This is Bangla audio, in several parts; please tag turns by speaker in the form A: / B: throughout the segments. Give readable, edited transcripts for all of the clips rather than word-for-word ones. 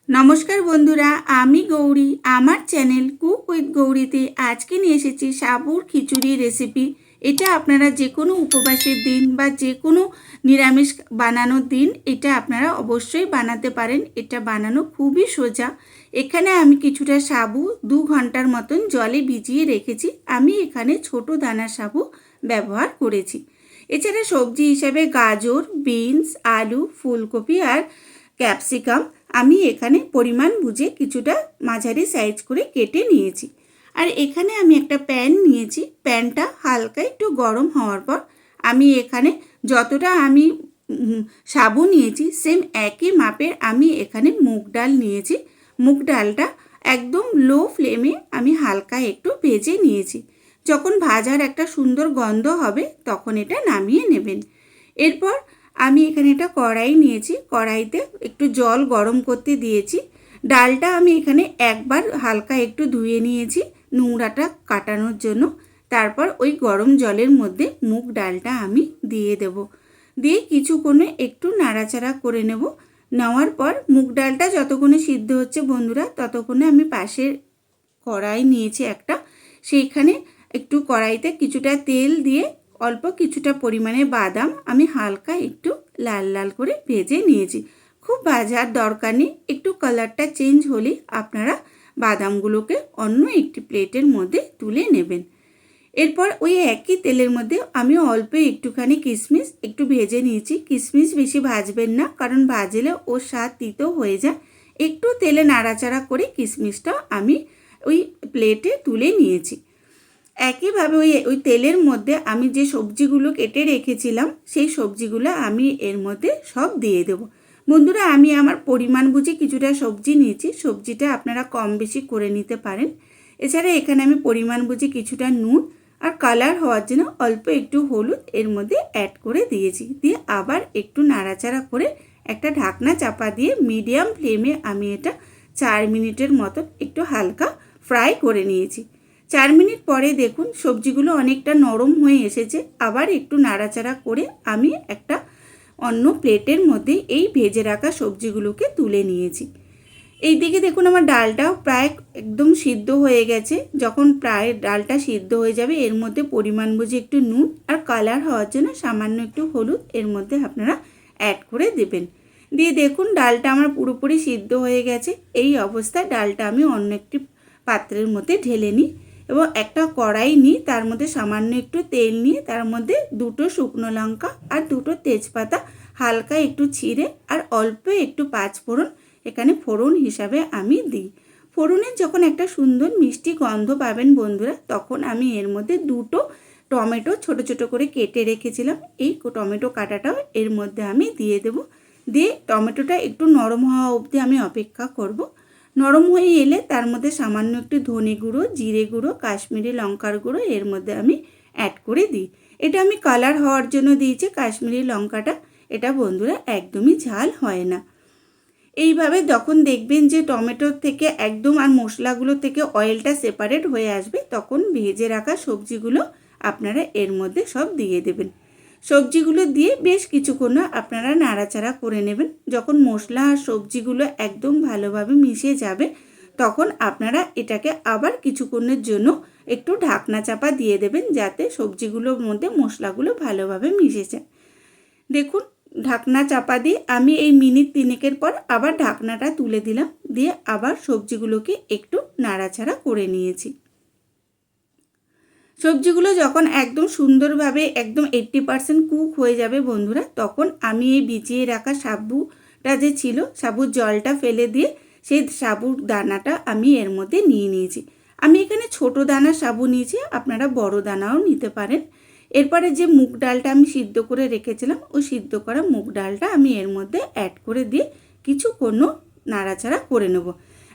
A: নমস্কার বন্ধুরা, আমি গৌরী। আমার চ্যানেল কুক উইথ গৌরীতে আজকে নিয়ে এসেছি সাবুর খিচুড়ি রেসিপি। এটা আপনারা যে কোনো উপবাসের দিন বা যে কোনো নিরামিষ বানানোর দিন এটা আপনারা অবশ্যই বানাতে পারেন। এটা বানানো খুবই সোজা। এখানে আমি কিছুটা সাবু 2 ঘন্টার মতন জলে ভিজিয়ে রেখেছি। আমি এখানে ছোট দানা সাবু ব্যবহার করেছি। এছাড়া সবজি হিসাবে গাজর, বিনস, আলু, ফুলকপি আর ক্যাপসিকাম আমি এখানে পরিমাণ বুঝে কিছুটা মাঝারি সাইজ করে কেটে নিয়েছি। আর এখানে আমি একটা প্যান নিয়েছি। প্যানটা হালকা একটু গরম হওয়ার পর আমি এখানে যতটা আমি সাবু নিয়েছি সেম একই মাপের আমি এখানে মুগ ডাল নিয়েছি। মুগ ডালটা একদম লো ফ্লেমে আমি হালকা একটু ভেজে নিয়েছি। যখন ভাজার একটা সুন্দর গন্ধ হবে তখন এটা নামিয়ে নেবেন। এরপর আমি এখানে একটা কড়াই নিয়েছি। কড়াইতে একটু জল গরম করতে দিয়েছি। ডালটা আমি এখানে একবার হালকা একটু ধুয়ে নিয়েছি নোংরাটা কাটানোর জন্য। তারপর ওই গরম জলের মধ্যে মুগ ডালটা আমি দিয়ে দেব। দিয়ে কিছুক্ষণে একটু নাড়াচাড়া করে নেব। নেওয়ার পর মুগ ডালটা যতক্ষণে সিদ্ধ হচ্ছে বন্ধুরা, ততক্ষণে আমি পাশের কড়াই নিয়েছি একটা। সেইখানে একটু কড়াইতে কিছুটা তেল দিয়ে অল্প কিছুটা পরিমাণে বাদাম আমি হালকা একটু লাল লাল করে ভেজে নিয়েছি। খুব ভাজার দরকার নেই, একটু কালারটা চেঞ্জ হলে আপনারা বাদামগুলোকে অন্য একটি প্লেটের মধ্যে তুলে নেবেন। এরপর ওই একই তেলের মধ্যে আমি অল্প একটুখানি কিশমিশ একটু ভেজে নিয়েছি। কিশমিশ বেশি ভাজবেন না, কারণ ভাজলে ওর স্বাদ তিতো হয়ে যায়। একটু তেলে নাড়াচাড়া করে কিশমিশটা আমি ওই প্লেটে তুলে নিয়েছি। একইভাবে ওই তেলের মধ্যে আমি যে সবজিগুলো কেটে রেখেছিলাম সেই সবজিগুলো আমি এর মধ্যে সব দিয়ে দেব। বন্ধুরা, আমি আমার পরিমাণ বুঝে কিছুটা সবজি নিয়েছি। সবজিটা আপনারা কম বেশি করে নিতে পারেন। এছাড়া এখানে আমি পরিমাণ বুঝে কিছুটা নুন আর কালার হওয়ার জন্য অল্প একটু হলুদ এর মধ্যে অ্যাড করে দিয়েছি। দিয়ে আবার একটু নাড়াচাড়া করে একটা ঢাকনা চাপা দিয়ে মিডিয়াম ফ্লেমে আমি এটা 4 মিনিটের মতন একটু হালকা ফ্রাই করে নিয়েছি। 4 মিনিট পরে দেখুন সবজিগুলো অনেকটা নরম হয়ে এসেছে। আবার একটু নাড়াচাড়া করে আমি একটা অন্য প্লেটের মধ্যে এই ভেজে রাখা সবজিগুলোকে তুলে নিয়েছি। এই দিকে দেখুন আমার ডালটাও প্রায় একদম সিদ্ধ হয়ে গেছে। যখন প্রায় ডালটা সিদ্ধ হয়ে যাবে এর মধ্যে পরিমাণ বুঝে একটু নুন আর কালার হওয়ার জন্য সামান্য একটু হলুদ এর মধ্যে আপনারা অ্যাড করে দেবেন। দিয়ে দেখুন ডালটা আমার পুরোপুরি সিদ্ধ হয়ে গেছে। এই অবস্থায় ডালটা আমি অন্য একটি পাত্রের মধ্যে ঢেলে নিই এবং একটা কড়াই নিই, তার মধ্যে সামান্য একটু তেল নিয়ে তার মধ্যে 2টো শুকনো লঙ্কা আর 2টো তেজপাতা হালকা একটু ছিঁড়ে আর অল্প একটু 5 ফোড়ন এখানে ফোড়ন হিসাবে আমি দিই। ফোড়নের যখন একটা সুন্দর মিষ্টি গন্ধ পাবেন বন্ধুরা, তখন আমি এর মধ্যে 2টো টমেটো ছোট ছোট করে কেটে রেখেছিলাম, এই টমেটো কাটাটাও এর মধ্যে আমি দিয়ে দেব। দিয়ে টমেটোটা একটু নরম হওয়া অবধি আমি অপেক্ষা করব। নরম হয়ে এলে তার মধ্যে সামান্য একটু ধনে গুঁড়ো, জিরে গুঁড়ো, কাশ্মীরি লঙ্কার গুঁড়ো এর মধ্যে আমি অ্যাড করে দিই। এটা আমি কালার হওয়ার জন্য দিয়েছি কাশ্মীরি লঙ্কাটা। এটা বন্ধুরা একদমই ঝাল হয় না। এইভাবে যখন দেখবেন যে টমেটোর থেকে একদম আর মশলাগুলো থেকে অয়েলটা সেপারেট হয়ে আসবে, তখন ভেজে রাখা সবজিগুলো আপনারা এর মধ্যে সব দিয়ে দেবেন। সবজিগুলো দিয়ে বেশ কিছুক্ষণ আপনারা নাড়াচাড়া করে নেবেন। যখন মশলা আর সবজিগুলো একদম ভালোভাবে মিশে যাবে তখন আপনারা এটাকে আবার কিছুক্ষণের জন্য একটু ঢাকনা চাপা দিয়ে দেবেন, যাতে সবজিগুলোর মধ্যে মশলাগুলো ভালোভাবে মিশে যায়। দেখুন ঢাকনা চাপা দিয়ে আমি এই মিনিট 3 পর আবার ঢাকনাটা তুলে দিলাম। দিয়ে আবার সবজিগুলোকে একটু নাড়াচাড়া করে নিয়েছি। সবজিগুলো যখন একদম সুন্দরভাবে একদম 80% কুক হয়ে যাবে বন্ধুরা, তখন আমি এই ভিজিয়ে রাখা সাবুটা যে ছিল, সাবুর জলটা ফেলে দিয়ে সেই সাবুর দানাটা আমি এর মধ্যে নিয়ে নিয়েছি। আমি এখানে ছোট দানা সাবু নিয়েছি, আপনারা বড় দানাও নিতে পারেন। এরপরে যে মুগ ডালটা আমি সিদ্ধ করে রেখেছিলাম, ওই সিদ্ধ করা মুগ ডালটা আমি এর মধ্যে অ্যাড করে দিয়ে কিছুক্ষণ নাড়াচাড়া করে নেব।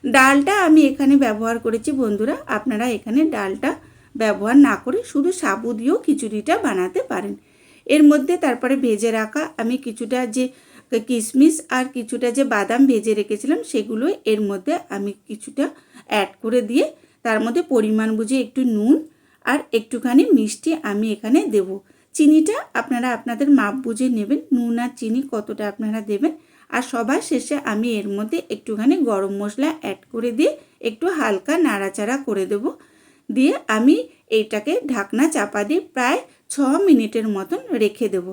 A: ডালটা আমি এখানে ব্যবহার করেছি বন্ধুরা, আপনারা এখানে ডালটা ব্যবহার না করে শুধু সাবু দিয়েও খিচুড়িটা বানাতে পারেন। এর মধ্যে তারপরে ভেজে রাখা আমি কিছুটা যে কিশমিশ আর কিছুটা যে বাদাম ভেজে রেখেছিলাম সেগুলো এর মধ্যে আমি কিছুটা অ্যাড করে দিয়ে তার মধ্যে পরিমাণ বুঝে একটু নুন আর একটুখানি মিষ্টি আমি এখানে দেব। চিনিটা আপনারা আপনাদের মাপ বুঝে নেবেন, নুন আর চিনি কতটা আপনারা দেবেন। আর সবার শেষে আমি এর মধ্যে একটুখানি গরম মশলা অ্যাড করে দিয়ে একটু হালকা নাড়াচাড়া করে দেব। দিয়ে আমি এইটাকে ঢাকনা চাপা দিয়ে প্রায় 6 মিনিটের মতন রেখে দেব।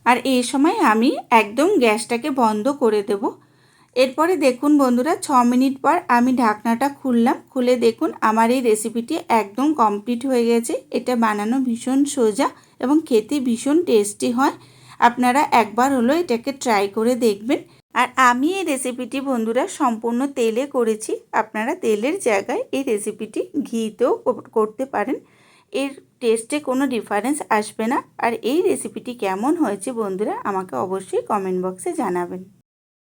A: আর এই সময় আমি একদম গ্যাসটাকে বন্ধ করে দেব। এরপরে দেখুন বন্ধুরা, 6 মিনিট পর আমি ঢাকনাটা খুললাম। খুলে দেখুন আমার এই রেসিপিটি একদম কমপ্লিট হয়ে গেছে। এটা বানানো ভীষণ সোজা এবং খেতে ভীষণ টেস্টি হয়। আপনারা একবার হলো এটাকে ট্রাই করে দেখবেন। আর আমি এই রেসিপিটি বন্ধুরা সম্পূর্ণ তেলে করেছি। আপনারা তেলের জায়গায় এই রেসিপিটি ঘিতেও করতে পারেন। এর টেস্টে কোনো ডিফারেন্স আসবে না। আর এই রেসিপিটি কেমন হয়েছে বন্ধুরা আমাকে অবশ্যই কমেন্ট বক্সে জানাবেন।